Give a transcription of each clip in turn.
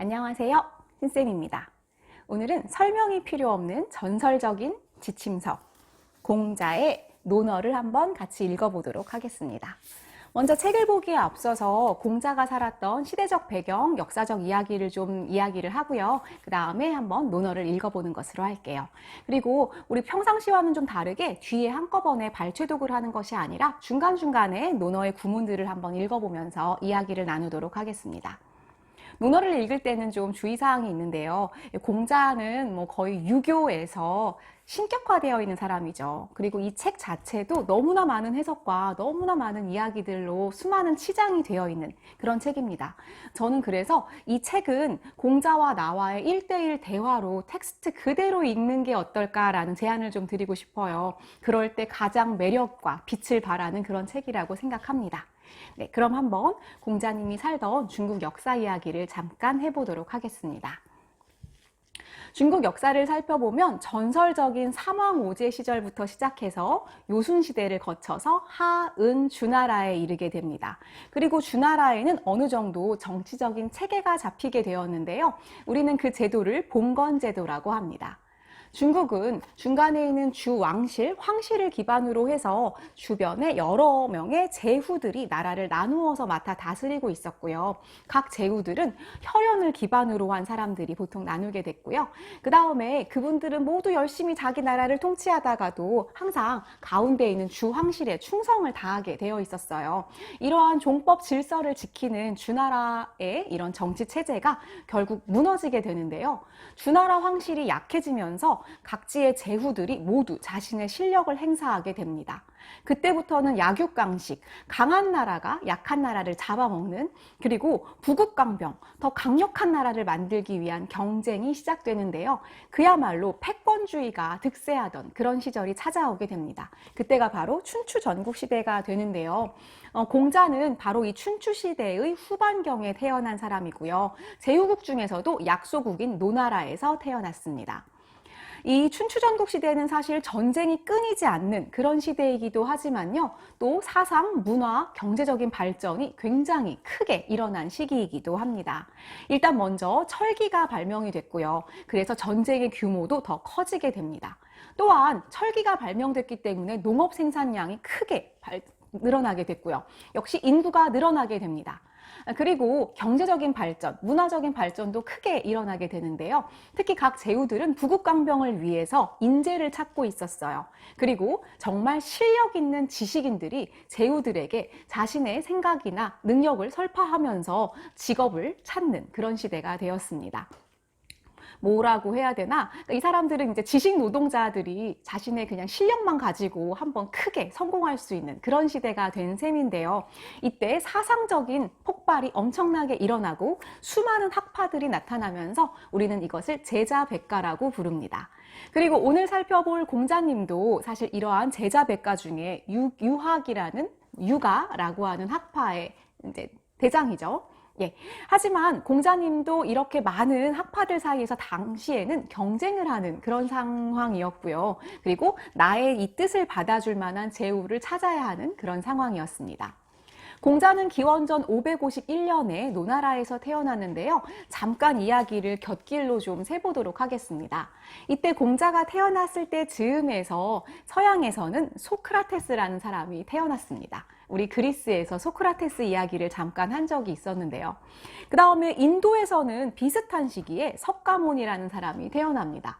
안녕하세요. 신쌤입니다. 오늘은 설명이 필요 없는 전설적인 지침서, 공자의 논어를 한번 같이 읽어보도록 하겠습니다. 먼저 책을 보기에 앞서서 공자가 살았던 시대적 배경, 역사적 이야기를 좀 이야기를 하고요. 그 다음에 한번 논어를 읽어보는 것으로 할게요. 그리고 우리 평상시와는 좀 다르게 뒤에 한꺼번에 발췌독을 하는 것이 아니라 중간중간에 논어의 구문들을 한번 읽어보면서 이야기를 나누도록 하겠습니다. 논어를 읽을 때는 좀 주의사항이 있는데요. 공자는 거의 유교에서 신격화되어 있는 사람이죠. 그리고 이 책 자체도 너무나 많은 해석과 너무나 많은 이야기들로 수많은 치장이 되어 있는 그런 책입니다. 저는 그래서 이 책은 공자와 나와의 1:1 대화로 텍스트 그대로 읽는 게 어떨까라는 제안을 좀 드리고 싶어요. 그럴 때 가장 매력과 빛을 발하는 그런 책이라고 생각합니다. 네, 그럼 한번 공자님이 살던 중국 역사 이야기를 잠깐 해보도록 하겠습니다. 중국 역사를 살펴보면 전설적인 삼왕오제 시절부터 시작해서 요순시대를 거쳐서 하은 주나라에 이르게 됩니다. 그리고 주나라에는 어느 정도 정치적인 체계가 잡히게 되었는데요. 우리는 그 제도를 봉건제도라고 합니다. 중국은 중간에 있는 주왕실, 황실을 기반으로 해서 주변에 여러 명의 제후들이 나라를 나누어서 맡아 다스리고 있었고요. 각 제후들은 혈연을 기반으로 한 사람들이 보통 나누게 됐고요. 그 다음에 그분들은 모두 열심히 자기 나라를 통치하다가도 항상 가운데 있는 주황실에 충성을 다하게 되어 있었어요. 이러한 종법 질서를 지키는 주나라의 이런 정치 체제가 결국 무너지게 되는데요. 주나라 황실이 약해지면서 각지의 제후들이 모두 자신의 실력을 행사하게 됩니다. 그때부터는 약육강식, 강한 나라가 약한 나라를 잡아먹는, 그리고 부국강병, 더 강력한 나라를 만들기 위한 경쟁이 시작되는데요. 그야말로 패권주의가 득세하던 그런 시절이 찾아오게 됩니다. 그때가 바로 춘추 전국시대가 되는데요. 공자는 바로 이 춘추시대의 후반경에 태어난 사람이고요. 제후국 중에서도 약소국인 노나라에서 태어났습니다. 이 춘추전국 시대는 사실 전쟁이 끊이지 않는 그런 시대이기도 하지만요. 또 사상, 문화, 경제적인 발전이 굉장히 크게 일어난 시기이기도 합니다. 일단 먼저 철기가 발명이 됐고요. 그래서 전쟁의 규모도 더 커지게 됩니다. 또한 철기가 발명됐기 때문에 농업 생산량이 크게 늘어나게 됐고요. 역시 인구가 늘어나게 됩니다. 그리고 경제적인 발전, 문화적인 발전도 크게 일어나게 되는데요. 특히 각 제후들은 부국강병을 위해서 인재를 찾고 있었어요. 그리고 정말 실력 있는 지식인들이 제후들에게 자신의 생각이나 능력을 설파하면서 직업을 찾는 그런 시대가 되었습니다. 뭐라고 해야 되나? 이 사람들은 이제 지식 노동자들이 자신의 그냥 실력만 가지고 한번 크게 성공할 수 있는 그런 시대가 된 셈인데요. 이때 사상적인 폭발이 엄청나게 일어나고 수많은 학파들이 나타나면서 우리는 이것을 제자백가라고 부릅니다. 그리고 오늘 살펴볼 공자님도 사실 이러한 제자백가 중에 유학이라는 유가라고 하는 학파의 이제 대장이죠. 예. 하지만 공자님도 이렇게 많은 학파들 사이에서 당시에는 경쟁을 하는 그런 상황이었고요. 그리고 나의 이 뜻을 받아줄 만한 제후를 찾아야 하는 그런 상황이었습니다. 공자는 기원전 551년에 노나라에서 태어났는데요. 잠깐 이야기를 곁길로 좀 세보도록 하겠습니다. 이때 공자가 태어났을 때 즈음에서 서양에서는 소크라테스라는 사람이 태어났습니다. 우리 그리스에서 소크라테스 이야기를 잠깐 한 적이 있었는데요. 그 다음에 인도에서는 비슷한 시기에 석가모니라는 사람이 태어납니다.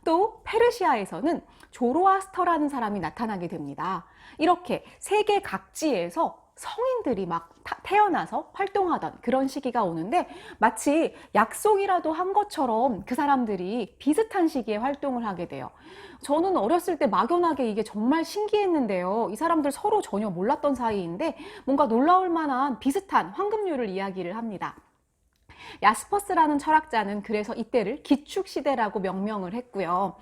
또 페르시아에서는 조로아스터라는 사람이 나타나게 됩니다. 이렇게 세계 각지에서 성인들이 막 태어나서 활동하던 그런 시기가 오는데 마치 약속이라도 한 것처럼 그 사람들이 비슷한 시기에 활동을 하게 돼요. 저는 어렸을 때 막연하게 이게 정말 신기했는데요. 이 사람들 서로 전혀 몰랐던 사이인데 뭔가 놀라울 만한 비슷한 황금률을 이야기를 합니다. 야스퍼스라는 철학자는 그래서 이때를 기축시대라고 명명을 했고요.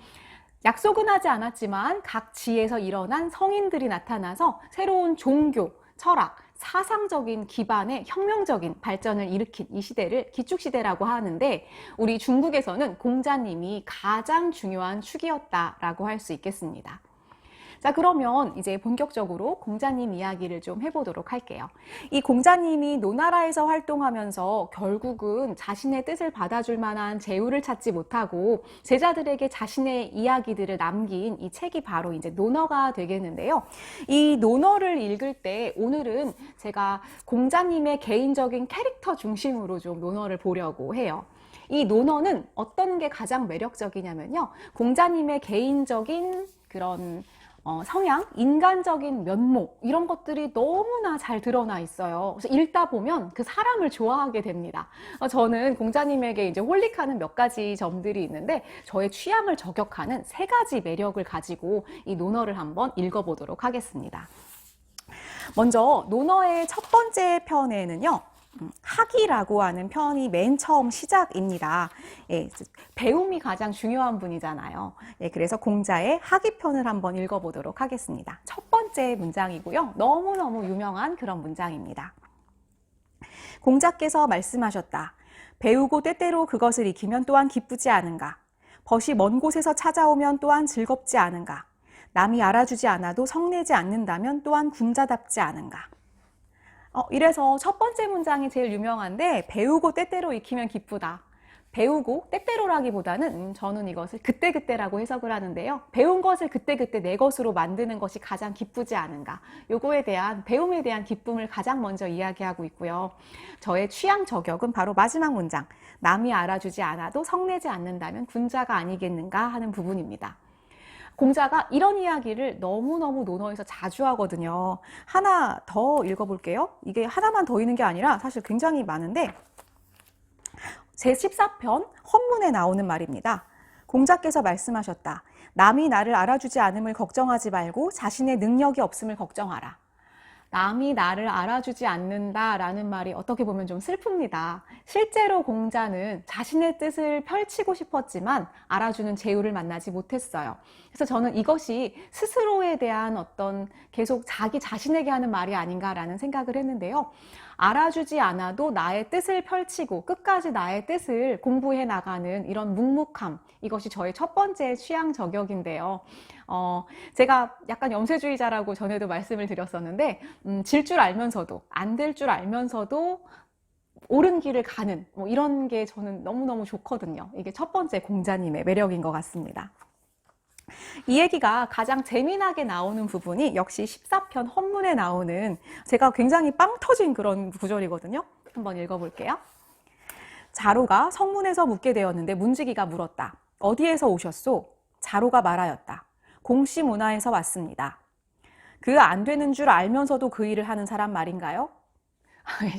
약속은 하지 않았지만 각 지에서 일어난 성인들이 나타나서 새로운 종교, 철학, 사상적인 기반의 혁명적인 발전을 일으킨 이 시대를 기축시대라고 하는데 우리 중국에서는 공자님이 가장 중요한 축이었다라고 할 수 있겠습니다. 자, 그러면 이제 본격적으로 공자님 이야기를 좀 해보도록 할게요. 이 공자님이 노나라에서 활동하면서 결국은 자신의 뜻을 받아줄 만한 제후를 찾지 못하고 제자들에게 자신의 이야기들을 남긴 이 책이 바로 이제 논어가 되겠는데요. 이 논어를 읽을 때 오늘은 제가 공자님의 개인적인 캐릭터 중심으로 좀 논어를 보려고 해요. 이 논어는 어떤 게 가장 매력적이냐면요. 공자님의 개인적인 그런 성향, 인간적인 면목 이런 것들이 너무나 잘 드러나 있어요. 그래서 읽다 보면 그 사람을 좋아하게 됩니다. 저는 공자님에게 이제 홀릭하는 몇 가지 점들이 있는데 저의 취향을 저격하는 3가지 매력을 가지고 이 논어를 한번 읽어보도록 하겠습니다. 먼저 논어의 첫 번째 편에는요. 학이라고 하는 편이 맨 처음 시작입니다. 예, 배움이 가장 중요한 분이잖아요. 예, 그래서 공자의 학이 편을 한번 읽어보도록 하겠습니다. 첫 번째 문장이고요. 너무너무 유명한 그런 문장입니다. 공자께서 말씀하셨다. 배우고 때때로 그것을 익히면 또한 기쁘지 않은가? 벗이 먼 곳에서 찾아오면 또한 즐겁지 않은가? 남이 알아주지 않아도 성내지 않는다면 또한 군자답지 않은가? 이래서 첫 번째 문장이 제일 유명한데 배우고 때때로 익히면 기쁘다. 배우고 때때로라기보다는 저는 이것을 그때그때라고 해석을 하는데요. 배운 것을 그때그때 내 것으로 만드는 것이 가장 기쁘지 않은가. 요거에 대한 배움에 대한 기쁨을 가장 먼저 이야기하고 있고요. 저의 취향 저격은 바로 마지막 문장. 남이 알아주지 않아도 성내지 않는다면 군자가 아니겠는가 하는 부분입니다. 공자가 이런 이야기를 너무너무 논어에서 자주 하거든요. 하나 더 읽어볼게요. 이게 하나만 더 있는 게 아니라 사실 굉장히 많은데 제14편 헌문에 나오는 말입니다. 공자께서 말씀하셨다. 남이 나를 알아주지 않음을 걱정하지 말고 자신의 능력이 없음을 걱정하라. 남이 나를 알아주지 않는다라는 말이 어떻게 보면 좀 슬픕니다. 실제로 공자는 자신의 뜻을 펼치고 싶었지만 알아주는 제후를 만나지 못했어요. 그래서 저는 이것이 스스로에 대한 어떤 계속 자기 자신에게 하는 말이 아닌가라는 생각을 했는데요. 알아주지 않아도 나의 뜻을 펼치고 끝까지 나의 뜻을 공부해 나가는 이런 묵묵함, 이것이 저의 첫 번째 취향 저격인데요. 제가 약간 염세주의자라고 전에도 말씀을 드렸었는데 질 줄 알면서도 안 될 줄 알면서도 옳은 길을 가는 이런 게 저는 너무너무 좋거든요. 이게 첫 번째 공자님의 매력인 것 같습니다. 이 얘기가 가장 재미나게 나오는 부분이 역시 14편 헌문에 나오는 제가 굉장히 빵 터진 그런 구절이거든요. 한번 읽어볼게요. 자로가 성문에서 묻게 되었는데 문지기가 물었다. 어디에서 오셨소? 자로가 말하였다. 공씨 문화에서 왔습니다. 그 안 되는 줄 알면서도 그 일을 하는 사람 말인가요?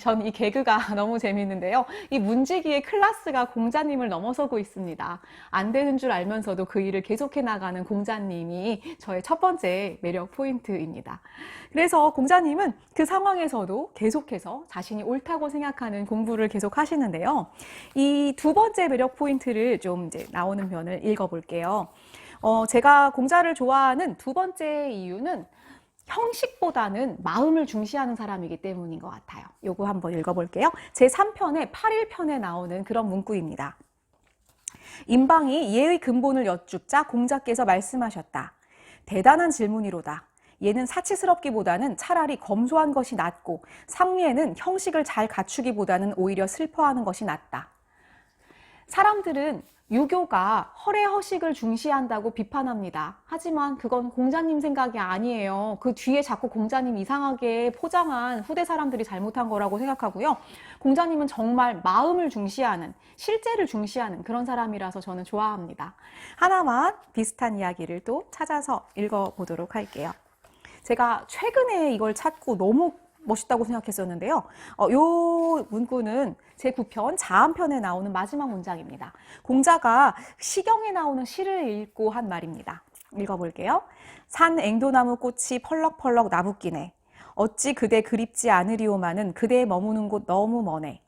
전 이 개그가 너무 재밌는데요. 이 문지기의 클래스가 공자님을 넘어서고 있습니다. 안 되는 줄 알면서도 그 일을 계속해 나가는 공자님이 저의 첫 번째 매력 포인트입니다. 그래서 공자님은 그 상황에서도 계속해서 자신이 옳다고 생각하는 공부를 계속 하시는데요. 이 두 번째 매력 포인트를 좀 이제 나오는 면을 읽어볼게요. 제가 공자를 좋아하는 두 번째 이유는 형식보다는 마음을 중시하는 사람이기 때문인 것 같아요. 요거 한번 읽어볼게요. 제3편의 8일편에 나오는 그런 문구입니다. 임방이 예의 근본을 여쭙자 공자께서 말씀하셨다. 대단한 질문이로다. 얘는 사치스럽기보다는 차라리 검소한 것이 낫고 상미에는 형식을 잘 갖추기보다는 오히려 슬퍼하는 것이 낫다. 사람들은 유교가 허례허식을 중시한다고 비판합니다. 하지만 그건 공자님 생각이 아니에요. 그 뒤에 자꾸 공자님 이상하게 포장한 후대 사람들이 잘못한 거라고 생각하고요. 공자님은 정말 마음을 중시하는, 실제를 중시하는 그런 사람이라서 저는 좋아합니다. 하나만 비슷한 이야기를 또 찾아서 읽어보도록 할게요. 제가 최근에 이걸 찾고 너무 멋있다고 생각했었는데요. 요 문구는 제9편 자한편에 나오는 마지막 문장입니다. 공자가 시경에 나오는 시를 읽고 한 말입니다. 읽어볼게요. 산 앵도나무 꽃이 펄럭펄럭 나붓기네. 어찌 그대 그립지 않으리오마는 그대의 머무는 곳 너무 머네.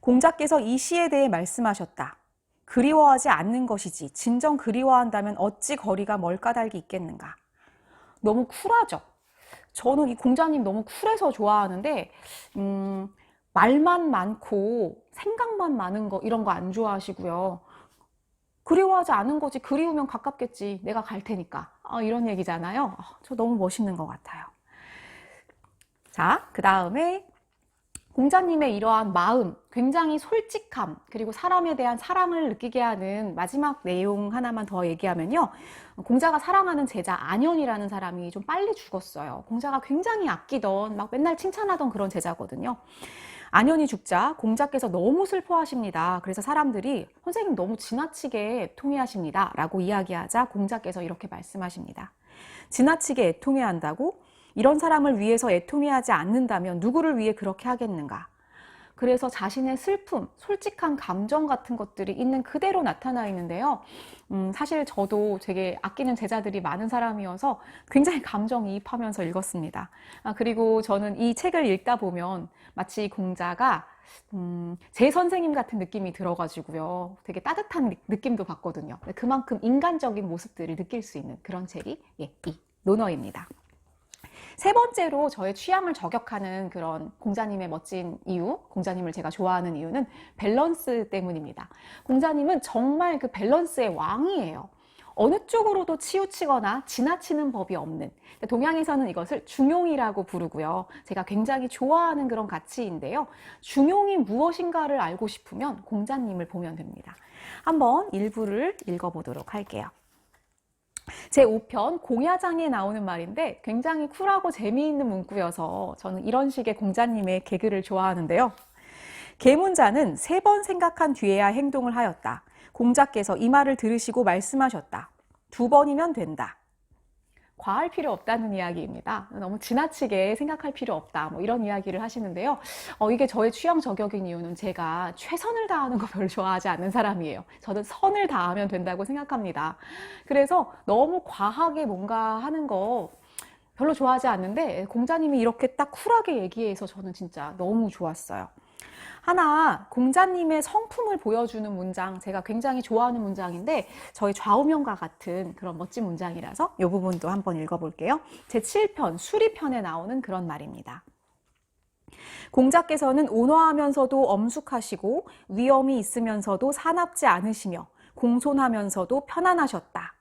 공자께서 이 시에 대해 말씀하셨다. 그리워하지 않는 것이지 진정 그리워한다면 어찌 거리가 멀 까닭이 있겠는가. 너무 쿨하죠. 저는 이 공자님 너무 쿨해서 좋아하는데 말만 많고 생각만 많은 거 이런 거 안 좋아하시고요. 그리워하지 않은 거지. 그리우면 가깝겠지. 내가 갈 테니까. 이런 얘기잖아요. 저 너무 멋있는 것 같아요. 자, 그 다음에 공자님의 이러한 마음, 굉장히 솔직함, 그리고 사람에 대한 사랑을 느끼게 하는 마지막 내용 하나만 더 얘기하면요. 공자가 사랑하는 제자 안현이라는 사람이 좀 빨리 죽었어요. 공자가 굉장히 아끼던, 막 맨날 칭찬하던 그런 제자거든요. 안현이 죽자 공자께서 너무 슬퍼하십니다. 그래서 사람들이 선생님 너무 지나치게 애통해하십니다. 라고 이야기하자 공자께서 이렇게 말씀하십니다. 지나치게 애통해한다고? 이런 사람을 위해서 애통해하지 않는다면 누구를 위해 그렇게 하겠는가? 그래서 자신의 슬픔, 솔직한 감정 같은 것들이 있는 그대로 나타나 있는데요. 사실 저도 되게 아끼는 제자들이 많은 사람이어서 굉장히 감정이입하면서 읽었습니다. 그리고 저는 이 책을 읽다 보면 마치 공자가 제 선생님 같은 느낌이 들어가지고요. 되게 따뜻한 느낌도 받거든요. 그만큼 인간적인 모습들을 느낄 수 있는 그런 책이 이 논어입니다. 세 번째로 저의 취향을 저격하는 그런 공자님의 멋진 이유, 공자님을 제가 좋아하는 이유는 밸런스 때문입니다. 공자님은 정말 그 밸런스의 왕이에요. 어느 쪽으로도 치우치거나 지나치는 법이 없는, 동양에서는 이것을 중용이라고 부르고요. 제가 굉장히 좋아하는 그런 가치인데요. 중용이 무엇인가를 알고 싶으면 공자님을 보면 됩니다. 한번 일부를 읽어보도록 할게요. 제5편 공야장에 나오는 말인데 굉장히 쿨하고 재미있는 문구여서 저는 이런 식의 공자님의 개그를 좋아하는데요. 계문자는 3번 생각한 뒤에야 행동을 하였다. 공자께서 이 말을 들으시고 말씀하셨다. 2번이면 된다. 과할 필요 없다는 이야기입니다. 너무 지나치게 생각할 필요 없다. 뭐 이런 이야기를 하시는데요. 이게 저의 취향 저격인 이유는 제가 최선을 다하는 거 별로 좋아하지 않는 사람이에요. 저는 선을 다하면 된다고 생각합니다. 그래서 너무 과하게 뭔가 하는 거 별로 좋아하지 않는데 공자님이 이렇게 딱 쿨하게 얘기해서 저는 진짜 너무 좋았어요. 하나 공자님의 성품을 보여주는 문장, 제가 굉장히 좋아하는 문장인데 저희 좌우명과 같은 그런 멋진 문장이라서 이 부분도 한번 읽어볼게요. 제7편 수리편에 나오는 그런 말입니다. 공자께서는 온화하면서도 엄숙하시고 위엄이 있으면서도 사납지 않으시며 공손하면서도 편안하셨다.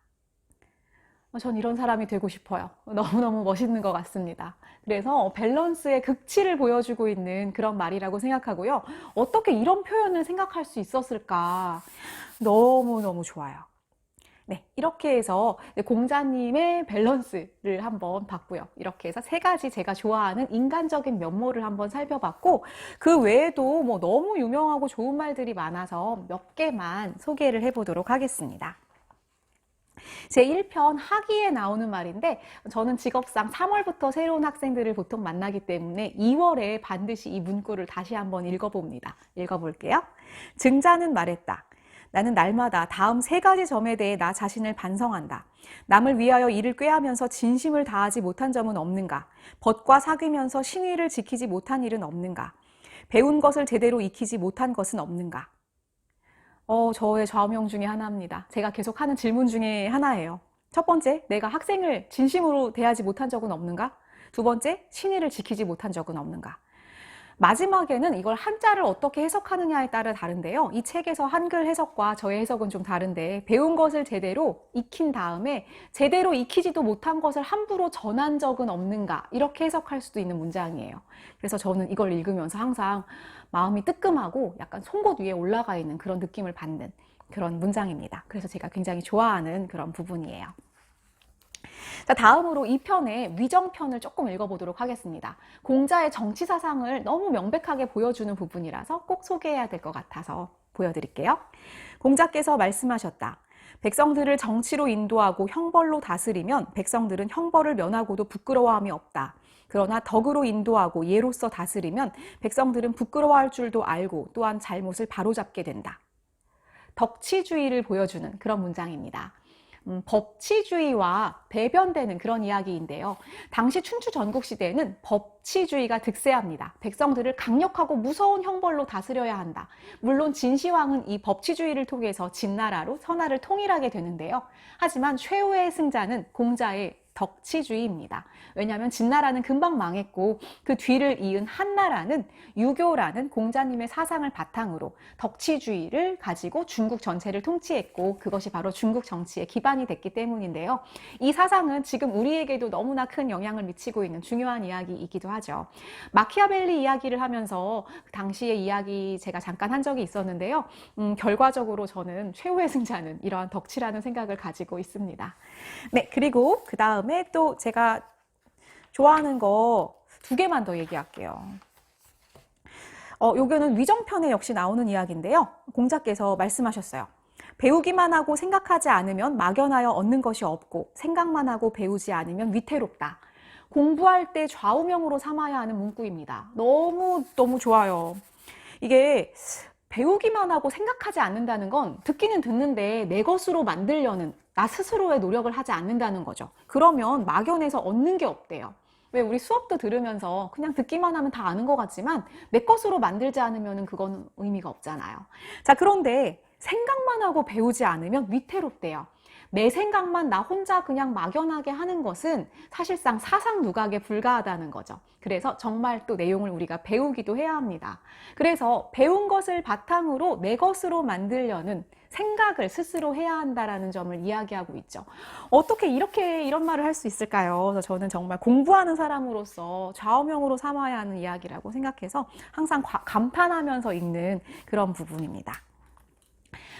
전 이런 사람이 되고 싶어요. 너무너무 멋있는 것 같습니다. 그래서 밸런스의 극치를 보여주고 있는 그런 말이라고 생각하고요. 어떻게 이런 표현을 생각할 수 있었을까? 너무너무 좋아요. 네, 이렇게 해서 공자님의 밸런스를 한번 봤고요. 이렇게 해서 3가지 제가 좋아하는 인간적인 면모를 한번 살펴봤고, 그 외에도 뭐 너무 유명하고 좋은 말들이 많아서 몇 개만 소개를 해보도록 하겠습니다. 제1편 학기에 나오는 말인데 저는 직업상 3월부터 새로운 학생들을 보통 만나기 때문에 2월에 반드시 이 문구를 다시 한번 읽어봅니다. 읽어볼게요. 증자는 말했다. 나는 날마다 다음 3가지 점에 대해 나 자신을 반성한다. 남을 위하여 이를 꾀하면서 진심을 다하지 못한 점은 없는가? 벗과 사귀면서 신의를 지키지 못한 일은 없는가? 배운 것을 제대로 익히지 못한 것은 없는가? 저의 좌우명 중에 하나입니다. 제가 계속 하는 질문 중에 하나예요. 첫 번째, 내가 학생을 진심으로 대하지 못한 적은 없는가? 2번째, 신의를 지키지 못한 적은 없는가? 마지막에는 이걸 한자를 어떻게 해석하느냐에 따라 다른데요. 이 책에서 한글 해석과 저의 해석은 좀 다른데 배운 것을 제대로 익힌 다음에 제대로 익히지도 못한 것을 함부로 전한 적은 없는가? 이렇게 해석할 수도 있는 문장이에요. 그래서 저는 이걸 읽으면서 항상 마음이 뜨끔하고 약간 송곳 위에 올라가 있는 그런 느낌을 받는 그런 문장입니다. 그래서 제가 굉장히 좋아하는 그런 부분이에요. 자, 다음으로 2편의 위정편을 조금 읽어보도록 하겠습니다. 공자의 정치 사상을 너무 명백하게 보여주는 부분이라서 꼭 소개해야 될 것 같아서 보여드릴게요. 공자께서 말씀하셨다. 백성들을 정치로 인도하고 형벌로 다스리면 백성들은 형벌을 면하고도 부끄러워함이 없다. 그러나 덕으로 인도하고 예로서 다스리면 백성들은 부끄러워할 줄도 알고 또한 잘못을 바로잡게 된다. 덕치주의를 보여주는 그런 문장입니다. 법치주의와 배변되는 그런 이야기인데요. 당시 춘추 전국시대에는 법치주의가 득세합니다. 백성들을 강력하고 무서운 형벌로 다스려야 한다. 물론 진시황은 이 법치주의를 통해서 진나라로 선하를 통일하게 되는데요. 하지만 최후의 승자는 공자의 덕치주의입니다. 왜냐하면 진나라는 금방 망했고 그 뒤를 이은 한나라는 유교라는 공자님의 사상을 바탕으로 덕치주의를 가지고 중국 전체를 통치했고 그것이 바로 중국 정치의 기반이 됐기 때문인데요. 이 사상은 지금 우리에게도 너무나 큰 영향을 미치고 있는 중요한 이야기이기도 하죠. 마키아벨리 이야기를 하면서 당시의 이야기 제가 잠깐 한 적이 있었는데요. 결과적으로 저는 최후의 승자는 이러한 덕치라는 생각을 가지고 있습니다. 네, 그리고 그 다음에 또 제가 좋아하는 거 2개만 더 얘기할게요. 요거는 위정편에 역시 나오는 이야기인데요. 공자께서 말씀하셨어요. 배우기만 하고 생각하지 않으면 막연하여 얻는 것이 없고 생각만 하고 배우지 않으면 위태롭다. 공부할 때 좌우명으로 삼아야 하는 문구입니다. 너무 좋아요. 이게 배우기만 하고 생각하지 않는다는 건 듣기는 듣는데 내 것으로 만들려는 나 스스로의 노력을 하지 않는다는 거죠. 그러면 막연해서 얻는 게 없대요. 왜 우리 수업도 들으면서 그냥 듣기만 하면 다 아는 것 같지만 내 것으로 만들지 않으면 그건 의미가 없잖아요. 자, 그런데 생각만 하고 배우지 않으면 위태롭대요. 내 생각만 나 혼자 그냥 막연하게 하는 것은 사실상 사상 누각에 불과하다는 거죠. 그래서 정말 또 내용을 우리가 배우기도 해야 합니다. 그래서 배운 것을 바탕으로 내 것으로 만들려는 생각을 스스로 해야 한다라는 점을 이야기하고 있죠. 어떻게 이런 말을 할 수 있을까요? 그래서 저는 정말 공부하는 사람으로서 좌우명으로 삼아야 하는 이야기라고 생각해서 항상 감탄하면서 읽는 그런 부분입니다.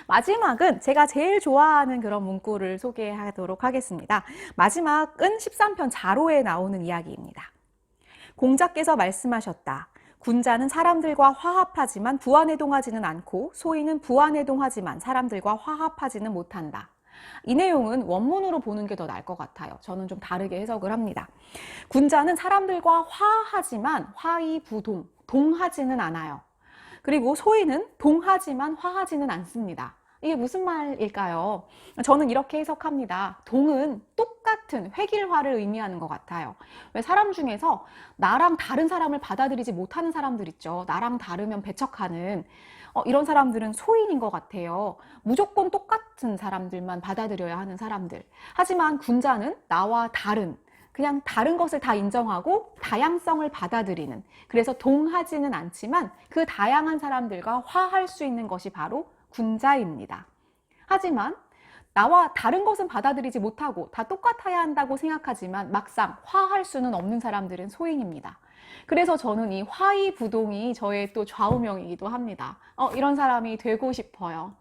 마지막은 제가 제일 좋아하는 그런 문구를 소개하도록 하겠습니다. 마지막은 13편 자로에 나오는 이야기입니다. 공자께서 말씀하셨다. 군자는 사람들과 화합하지만 부안해동하지는 않고 소인은 부안해동하지만 사람들과 화합하지는 못한다. 이 내용은 원문으로 보는 게 더 나을 것 같아요. 저는 좀 다르게 해석을 합니다. 군자는 사람들과 화하지만 화이부동, 동하지는 않아요. 그리고 소인은 동하지만 화하지는 않습니다. 이게 무슨 말일까요? 저는 이렇게 해석합니다. 동은 똑같은 획일화를 의미하는 것 같아요. 왜 사람 중에서 나랑 다른 사람을 받아들이지 못하는 사람들 있죠. 나랑 다르면 배척하는 이런 사람들은 소인인 것 같아요. 무조건 똑같은 사람들만 받아들여야 하는 사람들. 하지만 군자는 나와 다른 그냥 다른 것을 다 인정하고 다양성을 받아들이는, 그래서 동하지는 않지만 그 다양한 사람들과 화할 수 있는 것이 바로 군자입니다. 하지만 나와 다른 것은 받아들이지 못하고 다 똑같아야 한다고 생각하지만 막상 화할 수는 없는 사람들은 소인입니다. 그래서 저는 이 화이부동이 저의 또 좌우명이기도 합니다. 이런 사람이 되고 싶어요.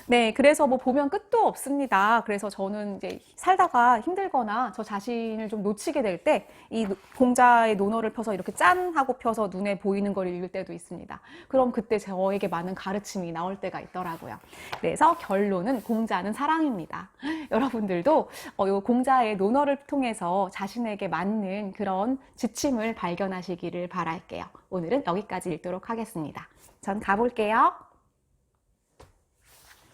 네, 그래서 뭐 보면 끝도 없습니다. 그래서 저는 이제 살다가 힘들거나 저 자신을 좀 놓치게 될 때 이 공자의 논어를 펴서 이렇게 짠 하고 펴서 눈에 보이는 걸 읽을 때도 있습니다. 그럼 그때 저에게 많은 가르침이 나올 때가 있더라고요. 그래서 결론은 공자는 사랑입니다. 여러분들도 이 공자의 논어를 통해서 자신에게 맞는 그런 지침을 발견하시기를 바랄게요. 오늘은 여기까지 읽도록 하겠습니다. 전 가볼게요.